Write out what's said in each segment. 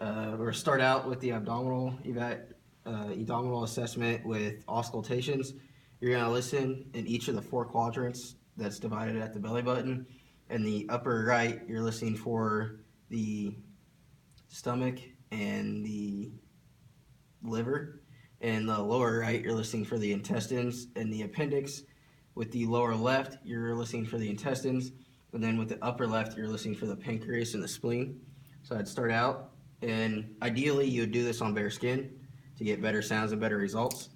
We're going to start out with the abdominal assessment with auscultations. You're going to listen in each of the 4 quadrants that's divided at the belly button. In the upper right, you're listening for the stomach and the liver. In the lower right, you're listening for the intestines and the appendix. With the lower left, you're listening for the intestines. And then with the upper left, you're listening for the pancreas and the spleen. So I'd start out, and ideally you would do this on bare skin to get better sounds and better results.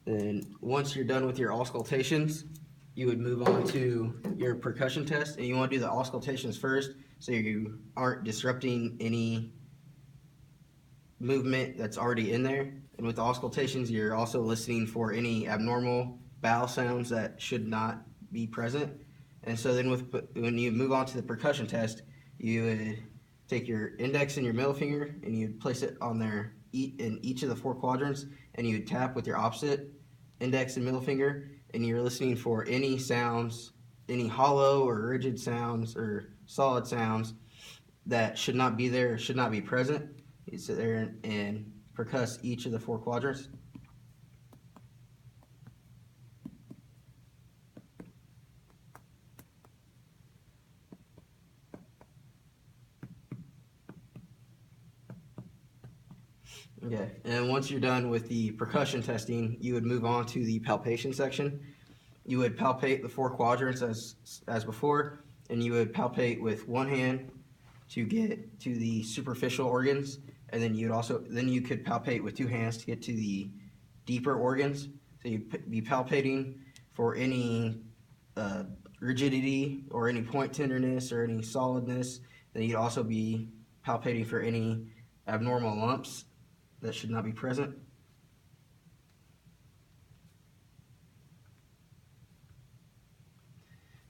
Then once you're done with your auscultations, you would move on to your percussion test, and you want to do the auscultations first so you aren't disrupting any movement that's already in there. And with the auscultations, you're also listening for any abnormal bowel sounds that should not be present. And so then when you move on to the percussion test, you would take your index and your middle finger and you'd place it on there in each of the 4 quadrants, and you would tap with your opposite index and middle finger, and you're listening for any sounds, any hollow or rigid sounds or solid sounds that should not be there, should not be present. You sit there and percuss each of the 4 quadrants. Okay, and once you're done with the percussion testing, you would move on to the palpation section. You would palpate the 4 quadrants as before, and you would palpate with one hand to get to the superficial organs, and then you could palpate with 2 hands to get to the deeper organs. So you'd be palpating for any rigidity or any point tenderness or any solidness. Then you'd also be palpating for any abnormal lumps that should not be present.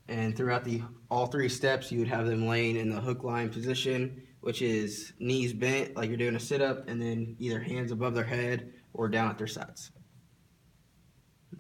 And throughout all 3 steps, you would have them laying in the hook line position, which is knees bent like you're doing a sit-up, and then either hands above their head or down at their sides.